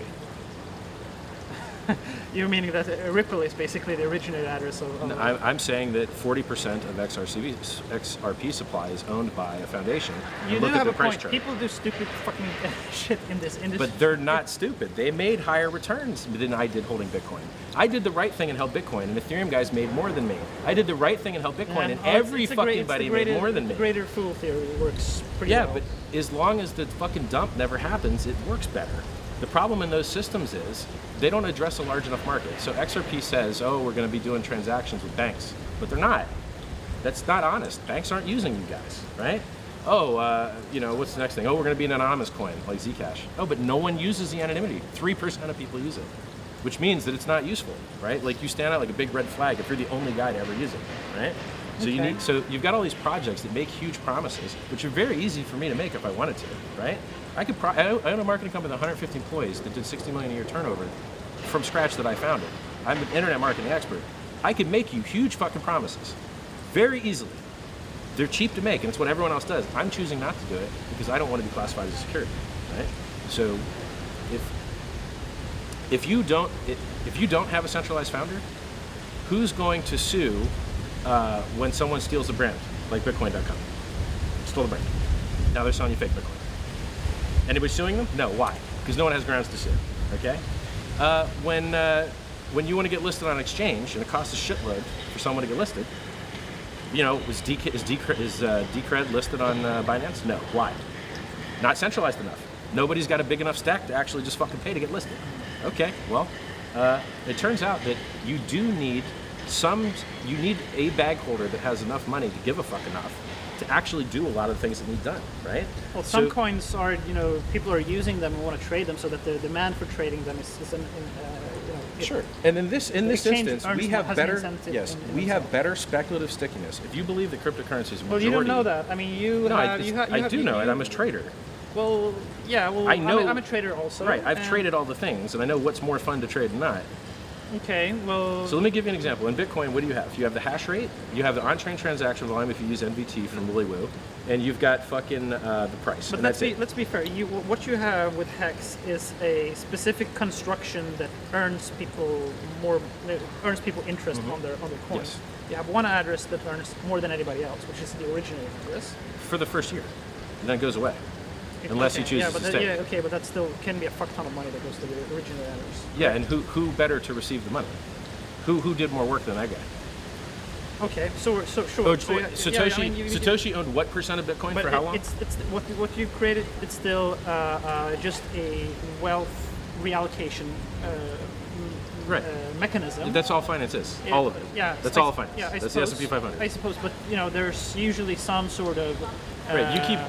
You're meaning that Ripple is basically the originator address of... No, I'm saying that 40% of XRP supply is owned by a foundation. You do have a point. People do stupid fucking shit in this industry. But they're not stupid. They made higher returns than I did holding Bitcoin. I did the right thing and held Bitcoin, and Ethereum guys made more than me. I did the right thing and held Bitcoin, and every fucking buddy made more than me. The greater fool theory works pretty well. Yeah, but as long as the fucking dump never happens, it works better. The problem in those systems is they don't address a large enough market. So XRP says, oh, we're going to be doing transactions with banks, but they're not. That's not honest. Banks aren't using you guys, right? Oh, you know, what's the next thing? Oh, we're going to be an anonymous coin like Zcash. Oh, but no one uses the anonymity. 3% of people use it, which means that it's not useful, right? Like you stand out like a big red flag if you're the only guy to ever use it, right? So you've got all these projects that make huge promises, which are very easy for me to make if I wanted to, right? I own a marketing company with 150 employees that did 60 million a year turnover from scratch that I founded. I'm an internet marketing expert. I could make you huge fucking promises very easily. They're cheap to make, and it's what everyone else does. I'm choosing not to do it because I don't want to be classified as security, right? So if you don't have a centralized founder, who's going to sue when someone steals a brand like Bitcoin.com? Stole the brand. Now they're selling you fake Bitcoin. Anybody suing them? No. Why? Because no one has grounds to sue. Okay. When you want to get listed on an exchange and it costs a shitload for someone to get listed, you know, is Decred listed on Binance? No. Why? Not centralized enough. Nobody's got a big enough stack to actually just fucking pay to get listed. Okay. Well, it turns out that you need a bag holder that has enough money to give a fuck enough to actually do a lot of the things that need done, right? Well, some coins are, you know, people are using them and want to trade them, so that the demand for trading them is sure. And in this instance, we have better speculative stickiness. If you believe that cryptocurrency is well, you don't know that. I mean, I do know it. I'm a trader. Well, yeah. Well, I know, I'm a trader also. Right. I've traded all the things, and I know what's more fun to trade than not. Okay. Well. So let me give you an example. In Bitcoin, what do you have? You have the hash rate. You have the on-chain transaction volume if you use NVT from Lilywoo, and you've got fucking the price. But let's be fair. What you have with HEX is a specific construction that earns people interest on their coins. Yes. You have one address that earns more than anybody else, which is the originating address. For the first year, and then it goes away. Unless you choose to stay. Yeah, okay, but that still can be a fuck ton of money that goes to the original address. Yeah, and who better to receive the money? Who did more work than that guy? Okay, so sure. Satoshi owned what percent of Bitcoin for how long? It's what you created. It's still just a wealth reallocation mechanism. That's all finance is. All of it. Yeah, that's all finance. Yeah, that's the S&P 500. I suppose, but there's usually some sort of. Right. You keep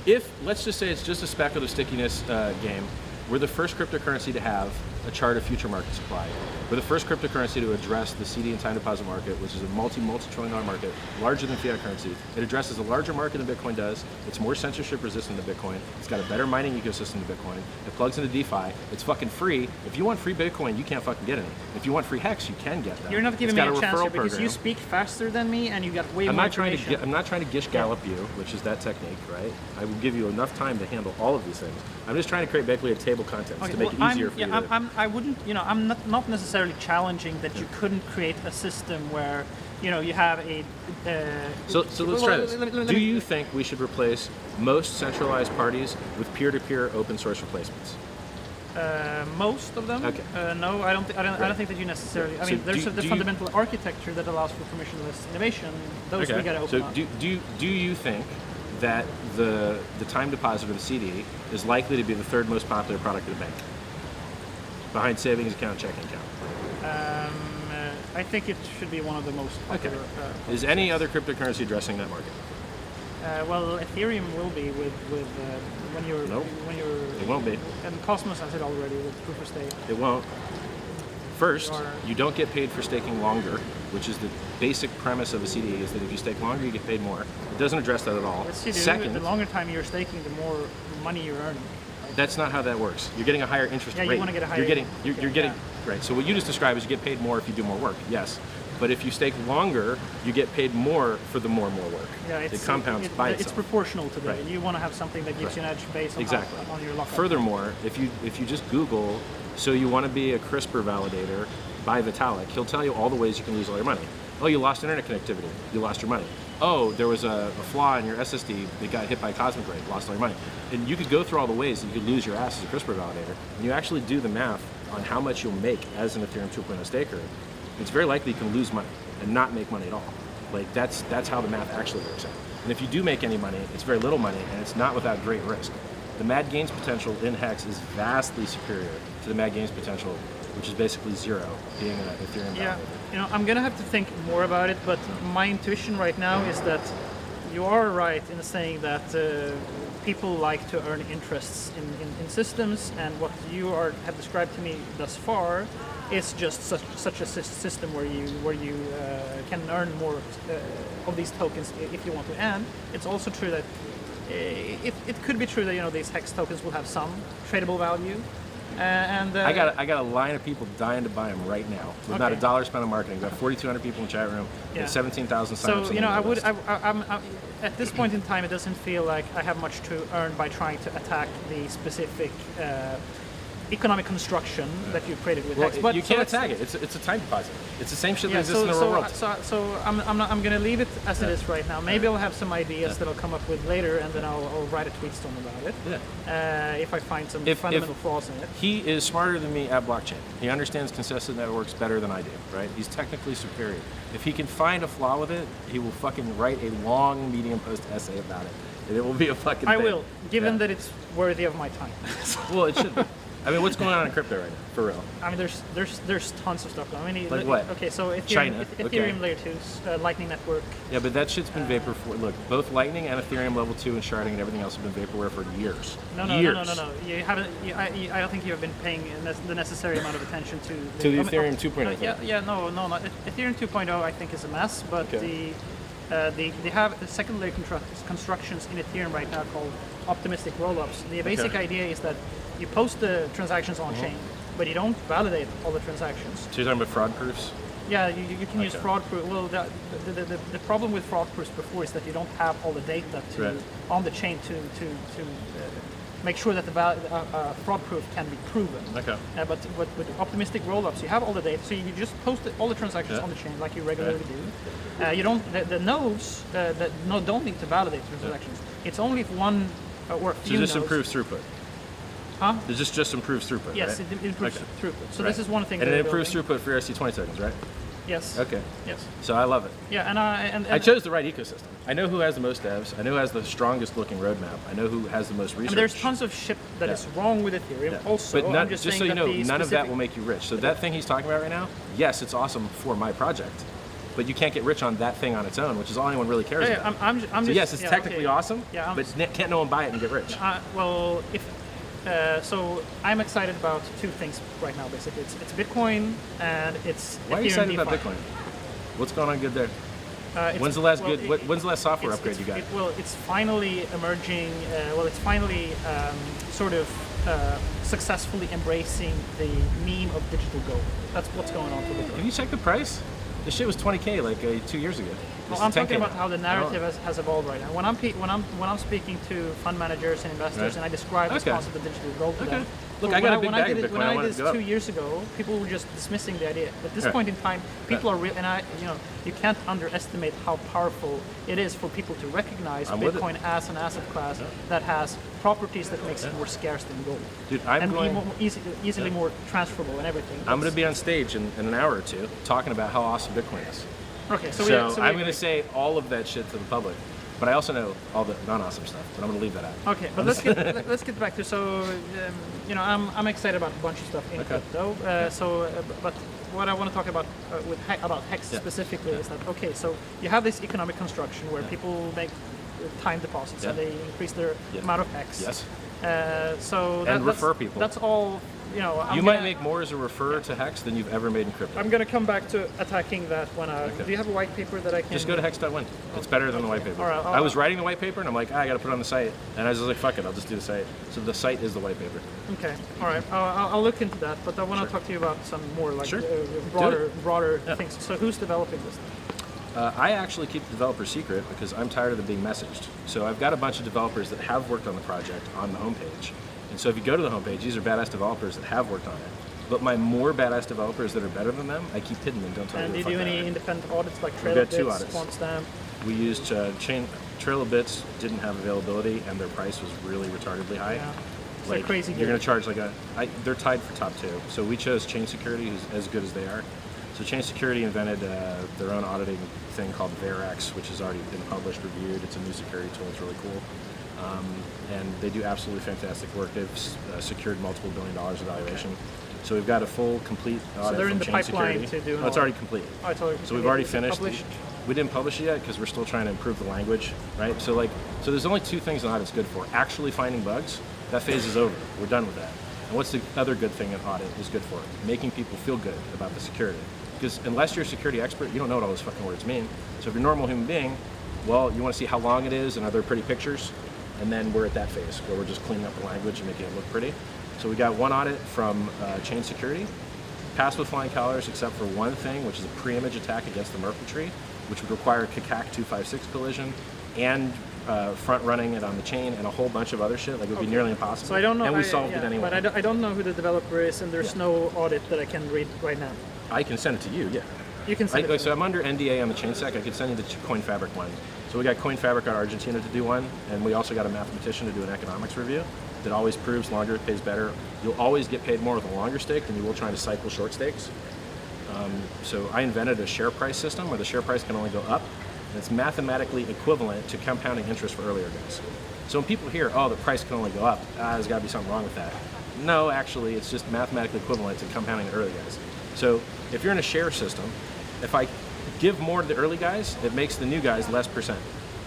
if let's just say it's just a speculative stickiness game. We're the first cryptocurrency to have a chart of future market supply. We're the first cryptocurrency to address the CD and time deposit market, which is a multi-trillion dollar market, larger than fiat currency. It addresses a larger market than Bitcoin does. It's more censorship resistant than Bitcoin. It's got a better mining ecosystem than Bitcoin. It plugs into DeFi. It's fucking free. If you want free Bitcoin, you can't fucking get any. If you want free HEX, you can get them. You're not giving me a chance here because program. you speak faster than me and you got way more information. I'm not trying to gish gallop you, which is that technique, right? I will give you enough time to handle all of these things. I'm just trying to create basically a table of contents to make it easier for you. I wouldn't, I'm not necessarily challenging that you couldn't create a system where, you have a. So let's try this. Do you think we should replace most centralized parties with peer-to-peer open source replacements? Most of them. Okay. No, I don't think that you necessarily. I mean, there's the fundamental architecture that allows for permissionless innovation. Those we got to open up. Do you think that the time deposit or the CD is likely to be the third most popular product at a bank, behind savings account, checking account? I think it should be one of the most popular. Okay. Is any other cryptocurrency addressing that market? Well, Ethereum will be with when you're. It won't be. And Cosmos has it already with proof of stake. It won't. First, you don't get paid for staking longer, which is the basic premise of a CD, is that if you stake longer, you get paid more. It doesn't address that at all. Yes, you do. Second, the longer time you're staking, the more money you're earning. That's not how that works. You're getting a higher interest rate. Yeah, you want to get a higher. You're getting right. So what you just described is you get paid more if you do more work. Yes, but if you stake longer, you get paid more for the more work. Yeah, it compounds by itself. It's proportional to that. Right. You want to have something that gives you an edge based on on your lockup. Furthermore, if you just Google, so you want to be a CRISPR validator, by Vitalik, he'll tell you all the ways you can lose all your money. Oh, you lost internet connectivity, you lost your money. Oh, there was a flaw in your SSD that got hit by a cosmic ray, lost all your money. And you could go through all the ways that you could lose your ass as a CRISPR validator, and you actually do the math on how much you'll make as an Ethereum 2.0 staker. It's very likely you can lose money and not make money at all. Like that's how the math actually works out. And if you do make any money, it's very little money, and it's not without great risk. The mad gains potential in HEX is vastly superior to the mad gains potential, which is basically zero, being an Ethereum validator. I'm gonna have to think more about it, but my intuition right now is that you are right in saying that people like to earn interests in systems, and what you have described to me thus far is just such a system where you can earn more of these tokens if you want to. And it's also true that it could be true that these HEX tokens will have some tradable value. I got a line of people dying to buy them right now with not a dollar spent on marketing. We've got 4,200 people in the chat room. Yeah. 17,000 signups. So at this point in time, it doesn't feel like I have much to earn by trying to attack the specific economic construction that you created with HEX. But you can't attack it. It's a time deposit. It's the same shit that exists in the real world. So I'm going to leave it as it is right now. Maybe I'll have some ideas that I'll come up with later, and then I'll write a tweet storm about it. Yeah. If I find some fundamental flaws in it. He is smarter than me at blockchain. He understands consensus networks better than I do. Right? He's technically superior. If he can find a flaw with it, he will fucking write a long Medium post essay about it, and it will be a fucking. I will, given that it's worthy of my time. Well, it should be. I mean, what's going on in crypto right now, for real? I mean, there's tons of stuff. I mean, like what? Okay, so Ethereum, China. Ethereum Layer 2's Lightning Network. Yeah, but that shit's been vapor for. Look, both Lightning and Ethereum Level 2 and sharding and everything else have been vaporware for years. No. You haven't. I don't think you have been paying the necessary amount of attention to the Ethereum 2.0. No. Ethereum 2.0 I think is a mess, but they have secondary constructions in Ethereum right now called optimistic rollups. The basic idea is that you post the transactions on chain, but you don't validate all the transactions. So you're talking about fraud proofs? Yeah, you can use fraud proof. Well, the problem with fraud proofs before is that you don't have all the data on the chain to make sure that the fraud proof can be proven. Okay. But with optimistic rollups, you have all the data, so you just post all the transactions on the chain like you regularly do. You don't the nodes don't need to validate the transactions. It's only if one or a few So this nodes. improves throughput. Huh? This just improves throughput, Yes, right? it improves throughput. So this is one thing. And that it they're improves building. throughput for ERC-20 tokens, right? Yes. Okay. Yes. So I love it. Yeah, and I chose the right ecosystem. I know who has the most devs. I know who has the strongest looking roadmap. I know who has the most research. I mean, there's tons of shit that is wrong with Ethereum. Also, but I'm just so saying you know, that none of that will make you rich. So that thing he's talking about right now, yes, it's awesome for my project, but you can't get rich on that thing on its own, which is all anyone really cares about. I'm so just, yes, it's technically awesome, yeah, but can't no one buy it and get rich. Well, so I'm excited about two things right now. Basically, it's Bitcoin and it's Why are you excited about Bitcoin? What's going on good there? When's the last when's the last software upgrade you got? It's finally emerging. It's finally sort of successfully embracing the meme of digital gold. That's what's going on for Bitcoin. Have you checked the price? This shit was 20K like 2 years ago. Well, I'm talking about how the narrative has evolved right now. When I'm speaking to fund managers and investors, and I describe this concept of digital gold to them. Look, I got a big bag of Bitcoin. When I did this 2 years ago, people were just dismissing the idea. At this point in time, people are real, and you can't underestimate how powerful it is for people to recognize Bitcoin as an asset class that has properties that makes it more scarce than gold. Dude, easily more transferable and everything. I'm going to be on stage in an hour or two talking about how awesome Bitcoin is. Okay, so I'm going to say all of that shit to the public, but I also know all the non-awesome stuff. But I'm going to leave that out. Okay, but let's get back to I'm excited about a bunch of stuff in crypto. But what I want to talk about about HEX specifically is that so you have this economic construction where people make time deposits and they increase their amount of HEX. Yes. And refer people. That's all. You might make more as a referrer to HEX than you've ever made in crypto. I'm going to come back to attacking that when do you have a white paper that I can... Just go to hex.win. It's better than the white paper. All right, I was writing the white paper and I'm like, I got to put it on the site. And I was like, fuck it, I'll just do the site. So the site is the white paper. Okay, all right. I'll look into that, but I want to talk to you about some more broader things. So who's developing this thing? I actually keep the developer secret because I'm tired of them being messaged. So I've got a bunch of developers that have worked on the project on the homepage. And so if you go to the homepage, these are badass developers that have worked on it. But my more badass developers that are better than them, I keep hidden and don't tell you. And do you do any independent audits like Trail of Bits, QuantStamp? We used Trail of Bits didn't have availability and their price was really retardedly high. Yeah. It's like crazy. You're going to charge they're tied for top 2. So we chose Chain Security, who's as good as they are. So Chain Security invented their own auditing thing called VERX, which has already been published, reviewed. It's a new security tool. It's really cool. And they do absolutely fantastic work. They've secured multiple $1 billion of valuation. So we've got a full, complete audit. So they're in the Chain pipeline Security. to do. No, it's already complete. Oh, it's already so we've already finished. We didn't publish it yet because we're still trying to improve the language, right? So there's only 2 things an audit's good for. Actually finding bugs. That phase is over. We're done with that. And what's the other good thing an audit is good for? Making people feel good about the security. Because unless you're a security expert, you don't know what all those fucking words mean. So if you're a normal human being, well, you want to see how long it is and other pretty pictures. And then we're at that phase where we're just cleaning up the language and making it look pretty. So we got one audit from Chain Security, passed with flying colors except for one thing, which is a pre-image attack against the Merkle tree, which would require KCAC 256 collision and front running it on the chain and a whole bunch of other shit. Like it would be nearly impossible. So I don't know. And we solved it anyway. But I don't know who the developer is, and there's no audit that I can read right now. I can send it to you, yeah. You can send it. So I'm under NDA on the ChainSec. I could send you the CoinFabric one. So we got CoinFabric out of Argentina to do one, and we also got a mathematician to do an economics review that always proves longer pays better. You'll always get paid more with a longer stake than you will trying to cycle short stakes. So I invented a share price system where the share price can only go up, and it's mathematically equivalent to compounding interest for earlier guys. So when people hear, oh, the price can only go up, there's got to be something wrong with that. No, actually, it's just mathematically equivalent to compounding the early guys. So if you're in a share system, if I give more to the early guys, it makes the new guys less percent.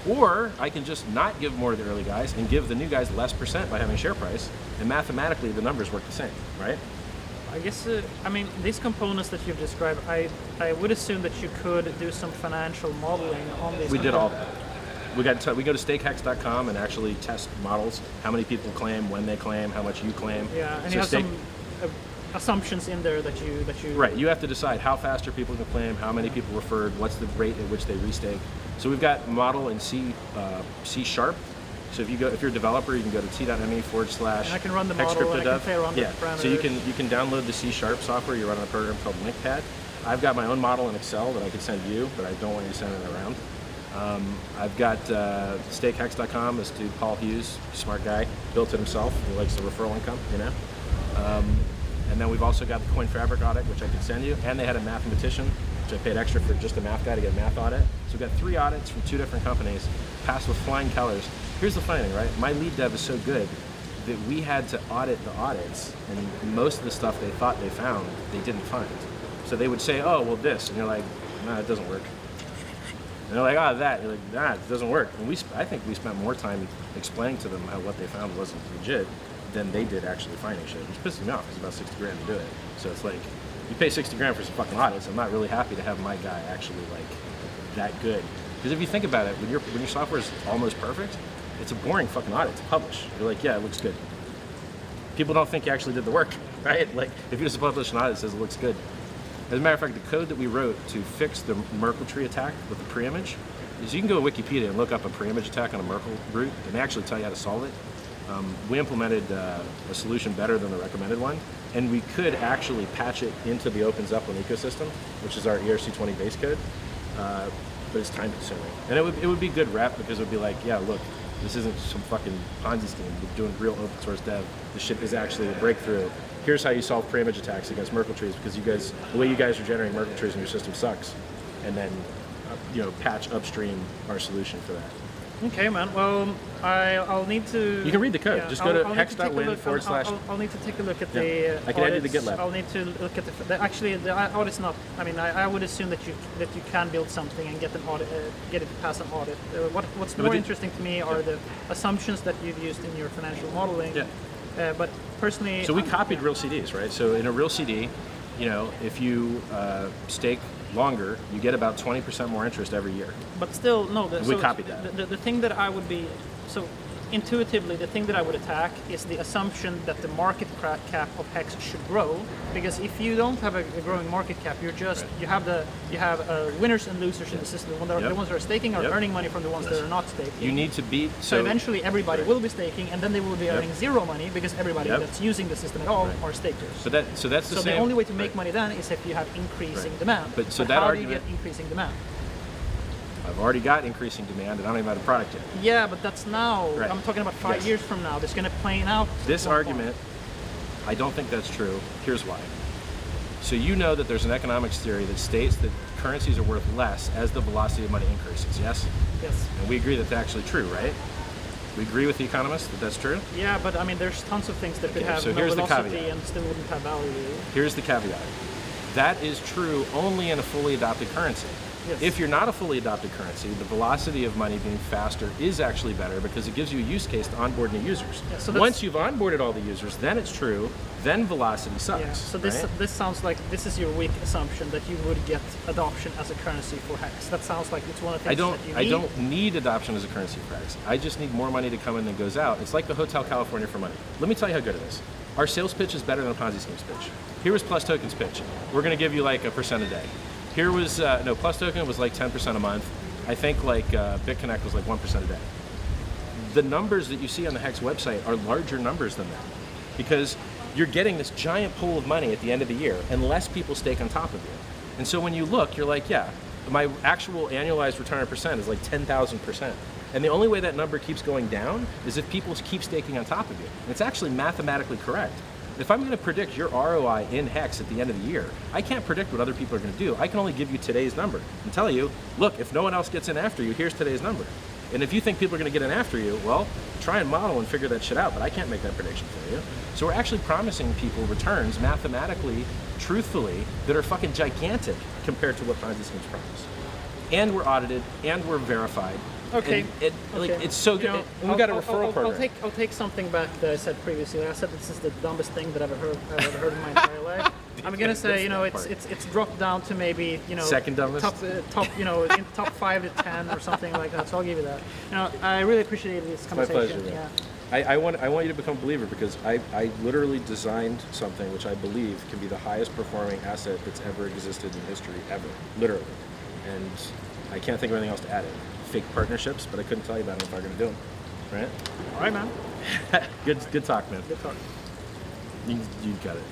Or I can just not give more to the early guys and give the new guys less percent by having a share price, and mathematically the numbers work the same, right? I guess, I mean, these components that you've described, I would assume that you could do some financial modeling on these. We did all that. We go to stakehex.com and actually test models, how many people claim, when they claim, how much you claim. Yeah, and so you have some assumptions in there that you. Right, you have to decide how fast are people going to claim, how many people referred, what's the rate at which they restake. So we've got model in C#. So if you're a developer, you can go to t.me/. And I can run the model and I can play around with the parameters. So you can download the C# software. You run on a program called LinkPad. I've got my own model in Excel that I could send you, but I don't want you to send it around. I've got stakehex.com is to Paul Hughes, smart guy, built it himself. He likes the referral income, you know. And then we've also got the Coin Fabric audit, which I could send you. And they had a mathematician, which I paid extra for just a math guy to get a math audit. So we've got 3 audits from 2 different companies, passed with flying colors. Here's the funny thing, right? My lead dev is so good that we had to audit the audits, and most of the stuff they thought they found, they didn't find. So they would say, oh, well, this. And you're like, nah, it doesn't work. And they're like, oh, that. You're like, nah, it doesn't work. And I think we spent more time explaining to them how what they found wasn't legit than they did actually finding shit, which pisses me off. It's about 60 grand to do it. So it's like, you pay 60 grand for some fucking audits. I'm not really happy to have my guy actually like that good. Because if you think about it, when your software is almost perfect, it's a boring fucking audit to publish. You're like, yeah, it looks good. People don't think you actually did the work, right? Like, if you just publish an audit that says it looks good. As a matter of fact, the code that we wrote to fix the Merkle tree attack with the pre-image is you can go to Wikipedia and look up a pre-image attack on a Merkle root, and they actually tell you how to solve it. We implemented a solution better than the recommended one, and we could actually patch it into the Opens Upland ecosystem, which is our ERC20 base code, but it's time consuming. And it would be good rep because it would be like, yeah, look, this isn't some fucking Ponzi scheme. We're doing real open source dev. This shit is actually a breakthrough. Here's how you solve pre-image attacks against Merkle trees, because the way you guys are generating Merkle trees in your system sucks. And then, patch upstream our solution for that. Okay, man. Well, I'll need to. You can read the code. Yeah, Just go to hex.win/. I'll need to take a look at the. I can add you the GitLab. I'll need to look at the audit's not. I mean, I would assume that you can build something and get an audit, get it to pass an audit. What's more interesting to me are the assumptions that you've used in your financial modeling. Yeah. But personally. So we copied real CDs, right? So in a real CD, if you stake longer, you get about 20% more interest every year. But still, no. We copied that. The thing that I would be intuitively, the thing that I would attack is the assumption that the market cap of HEX should grow. Because if you don't have a growing market cap, you have winners and losers in the system. The ones that are staking are earning money from the ones that are not staking. You need to beat. So eventually, everybody will be staking, and then they will be earning zero money because everybody that's using the system at all are stakers. So that's the same. So the only way to make money then is if you have increasing demand. But so how do you get increasing demand? I've already got increasing demand, and I don't even have a product yet. Yeah, but that's now. Right. I'm talking about 5 years from now. That's going to play out. This argument, I don't think that's true. Here's why. So you know that there's an economics theory that states that currencies are worth less as the velocity of money increases, yes? Yes. And we agree that that's actually true, right? We agree with the economists that that's true? Yeah, but I mean, there's tons of things that could have no velocity and still wouldn't have value. Here's the caveat. That is true only in a fully adopted currency. Yes. If you're not a fully adopted currency, the velocity of money being faster is actually better because it gives you a use case to onboard new users. Yeah, so once you've onboarded all the users, then it's true, then velocity sucks. Yeah, so this sounds like this is your weak assumption that you would get adoption as a currency for HEX. That sounds like it's one of the things that you need. I don't need adoption as a currency for HEX. I just need more money to come in than goes out. It's like the Hotel California for money. Let me tell you how good it is. Our sales pitch is better than a Ponzi scheme's pitch. Here was Plus Token's pitch. We're going to give you like 1% a day. Here was, Plus Token was like 10% a month. I think like BitConnect was like 1% a day. The numbers that you see on the HEX website are larger numbers than that because you're getting this giant pool of money at the end of the year and less people stake on top of you. And so when you look, you're like, yeah, my actual annualized return on percent is like 10,000%. And the only way that number keeps going down is if people keep staking on top of you. And it's actually mathematically correct. If I'm going to predict your ROI in HEX at the end of the year, I can't predict what other people are going to do. I can only give you today's number and tell you, look, if no one else gets in after you, here's today's number. And if you think people are going to get in after you, well, try and model and figure that shit out, but I can't make that prediction for you. So we're actually promising people returns mathematically, truthfully, that are fucking gigantic compared to what Ponzi schemes promise. And we're audited, and we're verified, Okay. Like, it's so good. And we got a referral program. I'll take something back that I said previously. I said this is the dumbest thing that I've ever heard in my entire life. I'm gonna say, it's dropped down to maybe, second dumbest, top, in top 5 to 10 or something like that. So I'll give you that. I really appreciate this conversation. My pleasure. Yeah. I want you to become a believer, because I literally designed something which I believe can be the highest performing asset that's ever existed in history, ever, literally. And I can't think of anything else to add in. Fake partnerships, but I couldn't tell you about them if I were going to do them. Right? All right, man. Good talk, man. Good talk. You got it.